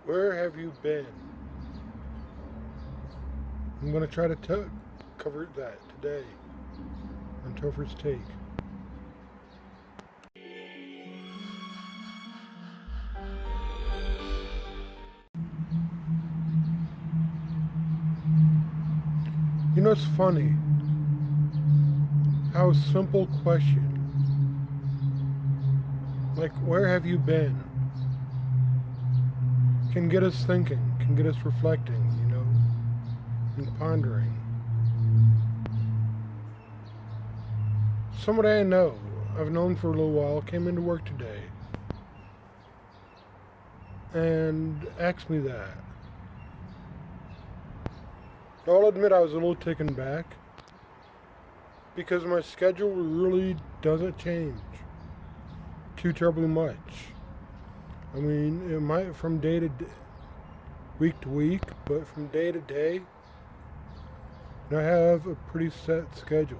Where have you been? I'm going to try to cover that today on Topher's Take. You know, it's funny how a simple question, like, where have you been, can get us thinking, can get us reflecting, and pondering. Somebody I know, I've known for a little while, came into work today and asked me that. I'll admit I was a little taken back because my schedule really doesn't change too terribly much. I mean, it might from day to day, week to week, but from day to day, I have a pretty set schedule.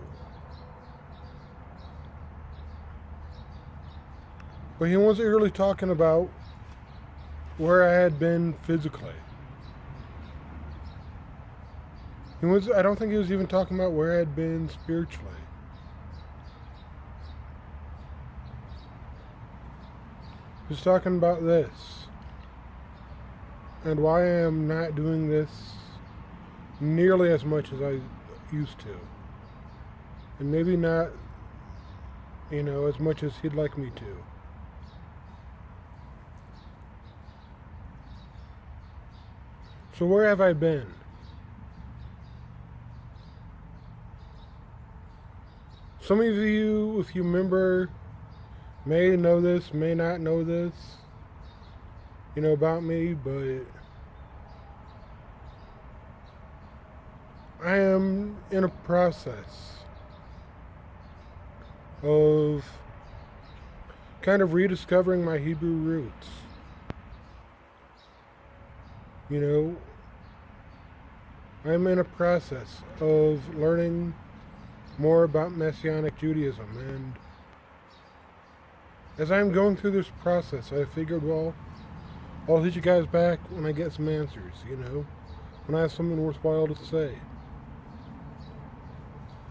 But he wasn't really talking about where I had been physically. I don't think he was even talking about where I had been spiritually. He was talking about this and why I am not doing this nearly as much as I used to. And maybe not, as much as he'd like me to. So where have I been? Some of you, if you remember, may know this, may not know this, about me, but I am in a process of kind of rediscovering my Hebrew roots. I'm in a process of learning more about Messianic Judaism, and as I'm going through this process, I figured, well, I'll hit you guys back when I get some answers, when I have something worthwhile to say.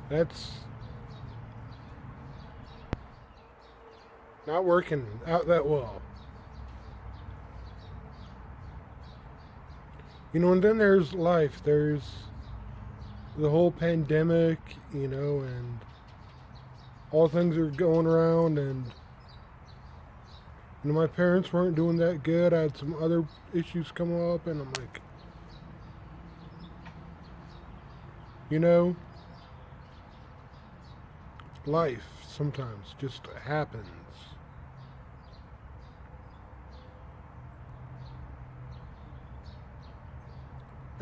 That's not working out that well. And then there's life, there's the whole pandemic, and all things are going around, and my parents weren't doing that good. I had some other issues come up, and I'm like, life sometimes just happens.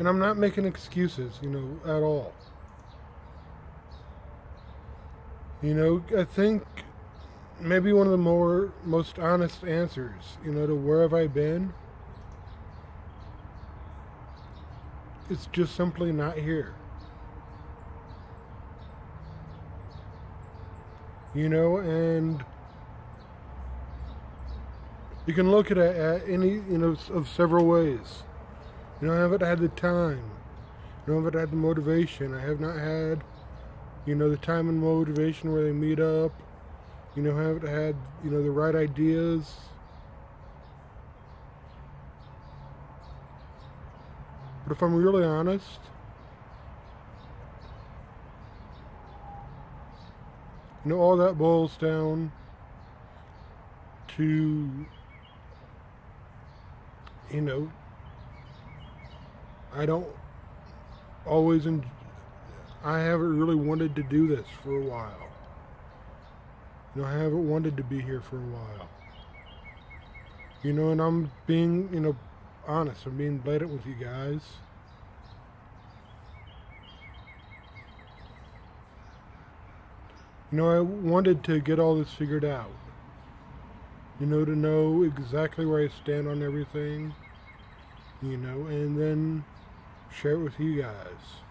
And I'm not making excuses, at all. I think maybe one of the most honest answers, to where have I been, it's just simply not here. And you can look at it at any, of several ways. I haven't had the time. I haven't had the motivation. I have not had, the time and motivation where they meet up. Haven't had, the right ideas. But if I'm really honest, all that boils down to, I don't always, I haven't really wanted to do this for a while. I haven't wanted to be here for a while. And I'm being, honest. I'm being blatant with you guys. I wanted to get all this figured out. To know exactly where I stand on everything. And then share it with you guys.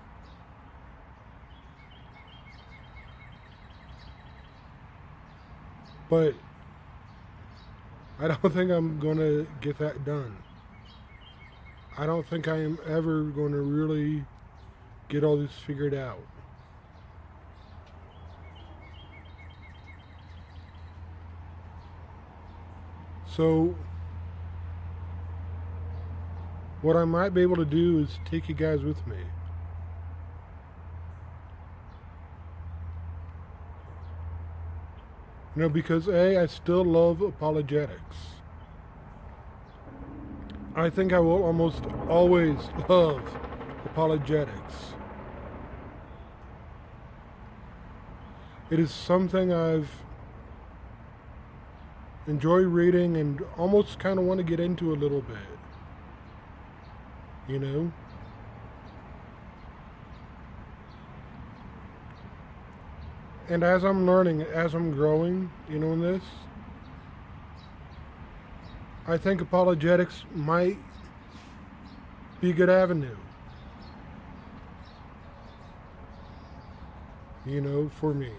But I don't think I'm going to get that done. I don't think I am ever going to really get all this figured out. So, what I might be able to do is take you guys with me. Because I still love apologetics. I think I will almost always love apologetics. It is something I've enjoyed reading and almost kind of want to get into a little bit. And as I'm learning, as I'm growing, in this, I think apologetics might be a good avenue, for me.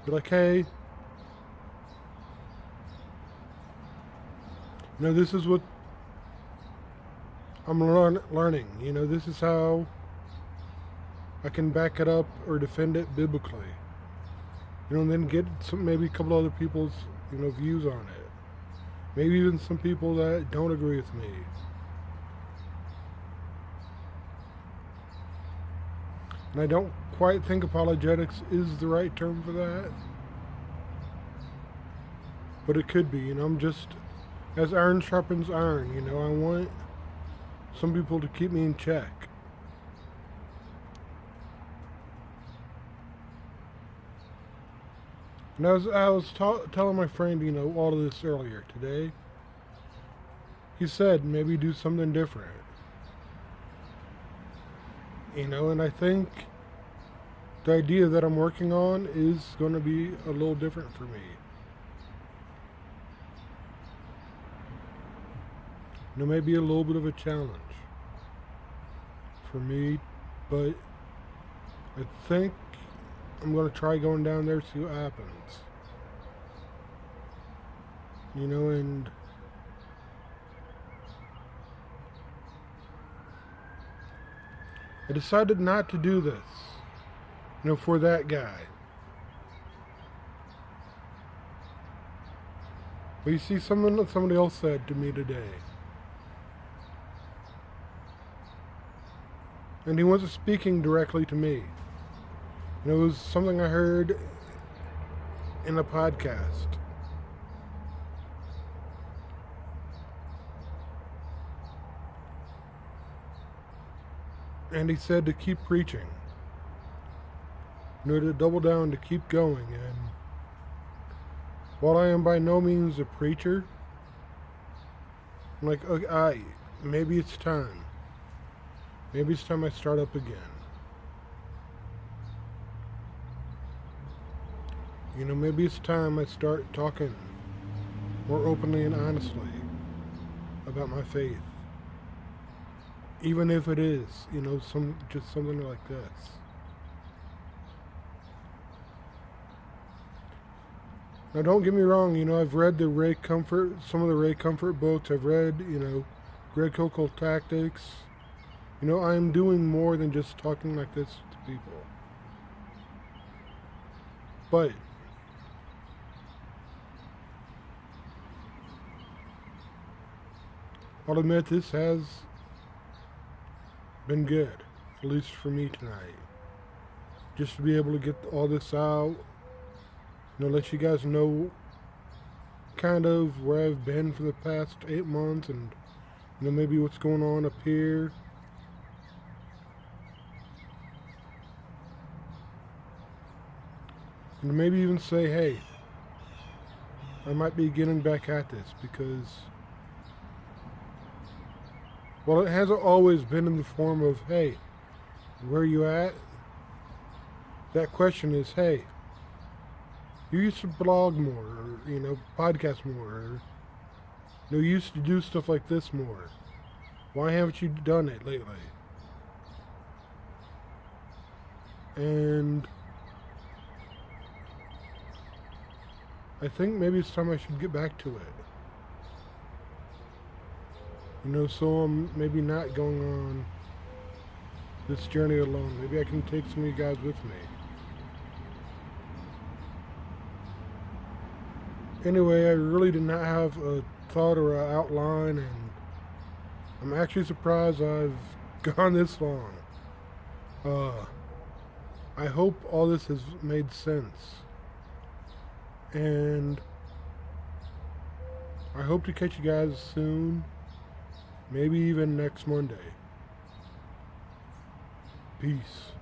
Be like, hey, this is what I'm learning. This is how I can back it up or defend it biblically. And then get maybe a couple other people's, views on it. Maybe even some people that don't agree with me. And I don't quite think apologetics is the right term for that. But it could be, I'm just, as iron sharpens iron, I want some people to keep me in check. And I was telling my friend, all of this earlier today. He said maybe do something different. And I think the idea that I'm working on is going to be a little different for me. Maybe a little bit of a challenge for me, but I think I'm going to try going down there, see what happens. And I decided not to do this, for that guy. But you see, something that somebody else said to me today. And he wasn't speaking directly to me. It was something I heard in a podcast. And he said to keep preaching. To double down, to keep going. And while I am by no means a preacher, I'm like, okay, maybe it's time. Maybe it's time I start up again. Maybe it's time I start talking more openly and honestly about my faith. Even if it is, just something like this. Now don't get me wrong, I've read some of the Ray Comfort books. I've read, Greg Koukl Tactics. I'm doing more than just talking like this to people. But I'll admit this has been good, at least for me tonight. Just to be able to get all this out, let you guys know kind of where I've been for the past 8 months and, maybe what's going on up here. And maybe even say, hey, I might be getting back at this because, well, it hasn't always been in the form of, hey, where are you at? That question is, hey, you used to blog more, or, podcast more, or, you used to do stuff like this more. Why haven't you done it lately? And I think maybe it's time I should get back to it. You know, so I'm maybe not going on this journey alone. Maybe I can take some of you guys with me. Anyway, I really did not have a thought or an outline, and I'm actually surprised I've gone this long. I hope all this has made sense. And I hope to catch you guys soon. Maybe even next Monday. Peace.